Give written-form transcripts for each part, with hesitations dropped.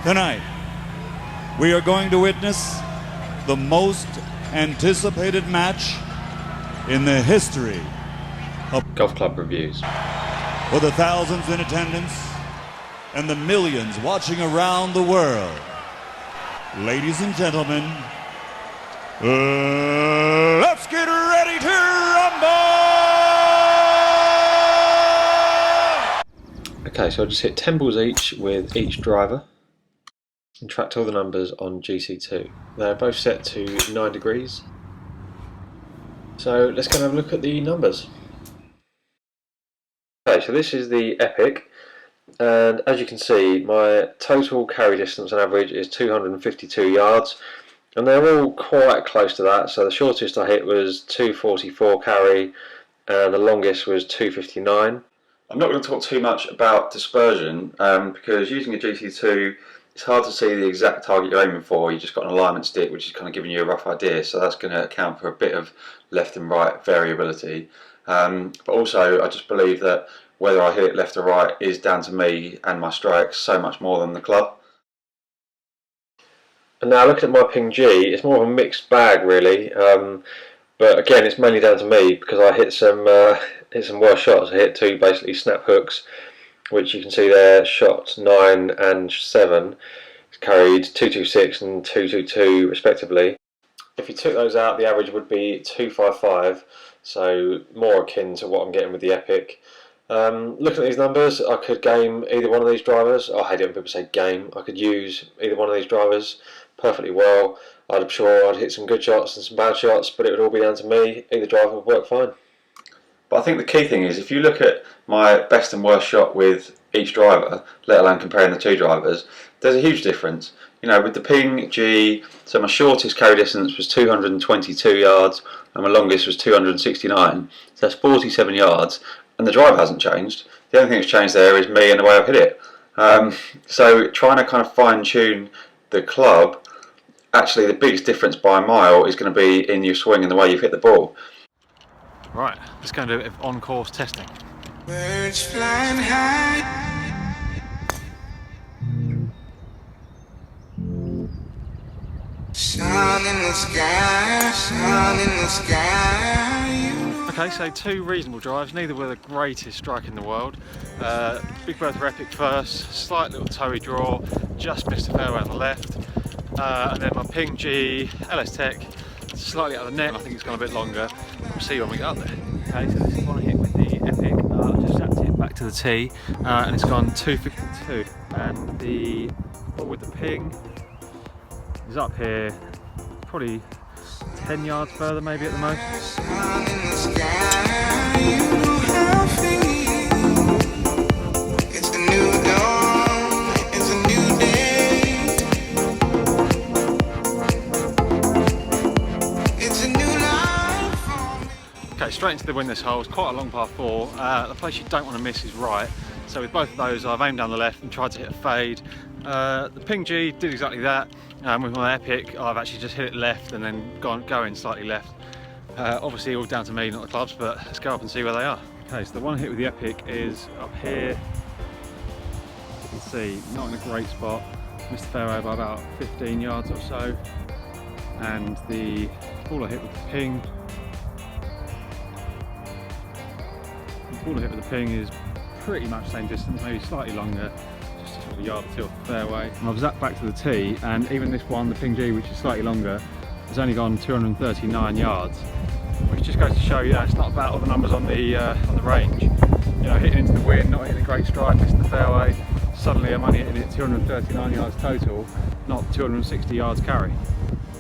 Tonight, we are going to witness the most anticipated match in the history of golf club reviews. For the thousands in attendance and the millions watching around the world, ladies and gentlemen, let's get ready to rumble! Okay, so I'll just hit 10 balls each with each driver and tracked all the numbers on GC2. They're both set to 9 degrees. So let's go and have a look at the numbers. Okay, so this is the Epic, and as you can see, my total carry distance on average is 252 yards, and they're all quite close to that. So the shortest I hit was 244 carry, and the longest was 259. I'm not going to talk too much about dispersion because using a GC2, it's hard to see the exact target you're aiming for. You've just got an alignment stick which is kind of giving you a rough idea, so that's going to account for a bit of left and right variability. But also I just believe that whether I hit it left or right is down to me and my strikes so much more than the club. And now looking at my ping G, it's more of a mixed bag really, but again it's mainly down to me because I hit some worse shots. I hit two basically snap hooks, which you can see there, shot 9 and 7, carried 226 and 222 respectively. If you took those out, the average would be 255, so more akin to what I'm getting with the Epic. Looking at these numbers, I could game either one of these drivers. I hate it when people say game. I could use either one of these drivers perfectly well. I'm sure I'd hit some good shots and some bad shots, but it would all be down to me. Either driver would work fine. But I think the key thing is, if you look at my best and worst shot with each driver, let alone comparing the two drivers, there's a huge difference. You know, with the ping G, so my shortest carry distance was 222 yards and my longest was 269. So that's 47 yards, and the driver hasn't changed. The only thing that's changed there is me and the way I've hit it. So trying to kind of fine tune the club, actually the biggest difference by a mile is going to be in your swing and the way you've hit the ball. Right, let's go and do a bit of on-course testing. Birds flying high. Sun in the sky, sun in the sky. Okay, so two reasonable drives, neither were the greatest strike in the world. Big Bertha Epic first, slight little toey draw, just missed the fairway on the left. And then my ping G, LS TEC, slightly out of the net. I think it's gone a bit longer. We'll see when we get up there. Okay, so this is one I hit with the Epic. I just zapped it back to the tee, and it's gone 252. And the ball with the ping is up here, probably 10 yards further, maybe at the most. Okay, straight into the win this hole. It's quite a long par 4. The place you don't want to miss is right. So with both of those, I've aimed down the left and tried to hit a fade. The ping G did exactly that. With my Epic, I've actually just hit it left and then going slightly left. Obviously all down to me, not the clubs, but let's go up and see where they are. Okay, so the one hit with the Epic is up here. You can see, not in a great spot. Missed the fairway by about 15 yards or so. And the ball I hit with the ping, is pretty much the same distance, maybe slightly longer, just sort of a yard or two off the fairway. And I've zapped back to the tee, and even this one, the ping G, which is slightly longer, has only gone 239 yards, which just goes to show you that it's not about all the numbers on the range. You know, hitting into the wind, not hitting a great strike, missing the fairway. Suddenly I'm only hitting it 239 yards total, not 260 yards carry.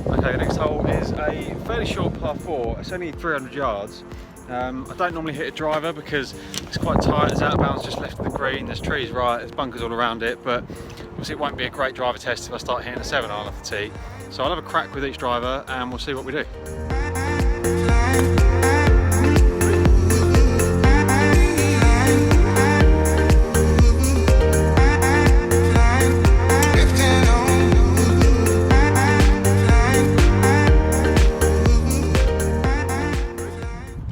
Okay, the next hole is a fairly short par 4. It's only 300 yards. I don't normally hit a driver because it's quite tight, it's out of bounds just left of the green, there's trees right, there's bunkers all around it, but obviously it won't be a great driver test if I start hitting a 7-iron off the tee. So I'll have a crack with each driver and we'll see what we do.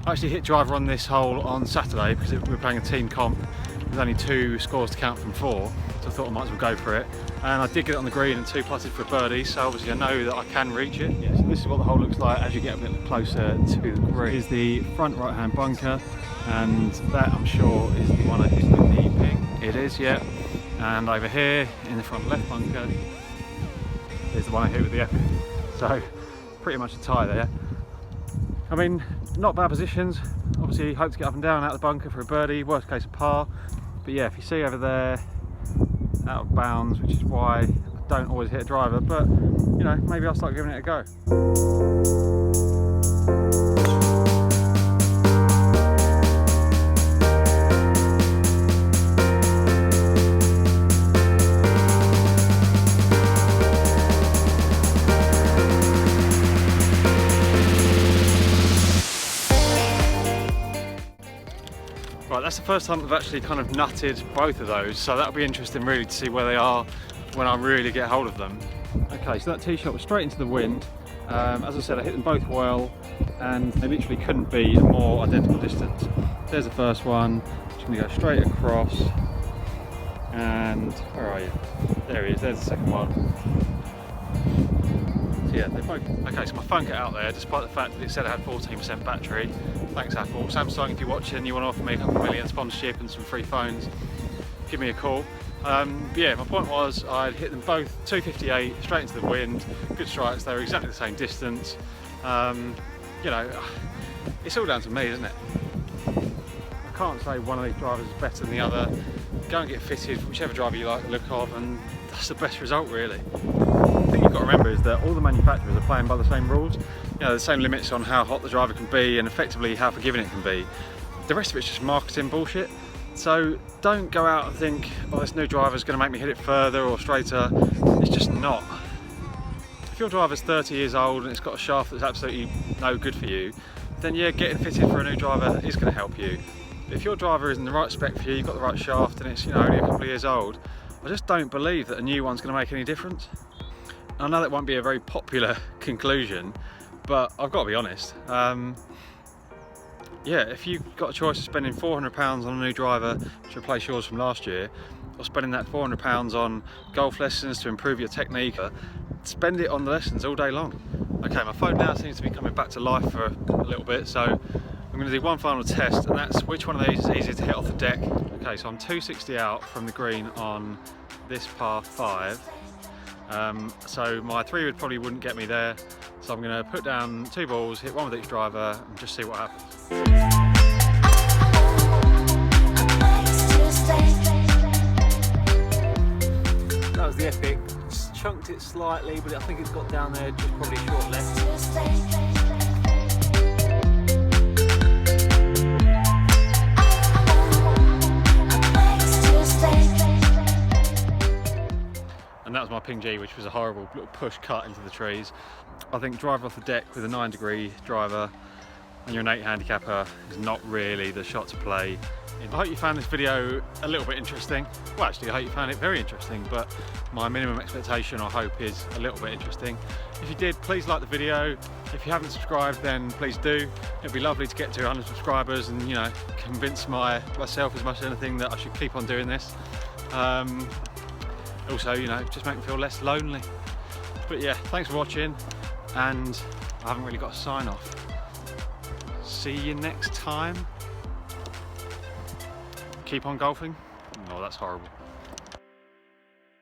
I actually hit driver on this hole on Saturday because we were playing a team comp. There's only 2 scores to count from 4, so I thought I might as well go for it. And I did get it on the green and 2 putted for a birdie, so obviously I know that I can reach it. Yeah, so this is what the hole looks like as you get a bit closer to the green. This is the front right hand bunker, and that I'm sure is the one I hit with the ping. It is, yeah. And over here in the front left bunker is the one I hit with the epic. So pretty much a tie there. I mean, not bad positions. Obviously hope to get up and down out of the bunker for a birdie, worst case a par. But yeah, if you see over there, out of bounds, which is why I don't always hit a driver, but you know, maybe I'll start giving it a go. Right, that's the first time I've actually kind of nutted both of those, so that'll be interesting really to see where they are when I really get hold of them. Okay, so that tee shot was straight into the wind. As I said, I hit them both well, and they literally couldn't be a more identical distance. There's the first one, just going to go straight across, and where are you? There he is, there's the second one. So yeah, they're both. Okay, so my phone got out there, despite the fact that it said I had 14% battery. Thanks Apple. Samsung, if you're watching, you want to offer me a couple million sponsorship and some free phones, give me a call. But yeah, my point was I'd hit them both 258 straight into the wind, good strikes, they were exactly the same distance. You know, it's all down to me, isn't it? I can't say one of these drivers is better than the other. Go and get fitted, whichever driver you like the look of, and that's the best result really. The thing you've got to remember is that all the manufacturers are playing by the same rules. You know, the same limits on how hot the driver can be and effectively how forgiving it can be. The rest of it's just marketing bullshit. So don't go out and think, oh, this new driver's going to make me hit it further or straighter. It's just not. If your driver's 30 years old and it's got a shaft that's absolutely no good for you, then yeah, getting fitted for a new driver is going to help you. But if your driver isn't the right spec for you, you've got the right shaft and it's, you know, only a couple of years old, I just don't believe that a new one's going to make any difference. I know that won't be a very popular conclusion, but I've got to be honest. Yeah, if you've got a choice of spending £400 on a new driver to replace yours from last year, or spending that £400 on golf lessons to improve your technique, spend it on the lessons all day long. Okay, my phone now seems to be coming back to life for a little bit, so I'm going to do one final test, and that's which one of these is easier to hit off the deck. Okay, so I'm 260 out from the green on this par 5. So my 3-wood probably wouldn't get me there, so I'm going to put down 2 balls, hit one with each driver and just see what happens. That was the epic. Just chunked it slightly, but I think it's got down there just probably short left. And that was my Ping G, which was a horrible little push cut into the trees. I think driver off the deck with a 9-degree driver and you're an 8 handicapper is not really the shot to play. I hope you found this video a little bit interesting. Well, actually, I hope you found it very interesting, but my minimum expectation or hope is a little bit interesting. If you did, please like the video. If you haven't subscribed, then please do. It'd be lovely to get to 100 subscribers and, you know, convince myself as much as anything that I should keep on doing this. Also, you know, just make me feel less lonely. But yeah, thanks for watching, and I haven't really got a sign off. See you next time. Keep on golfing. Oh, that's horrible.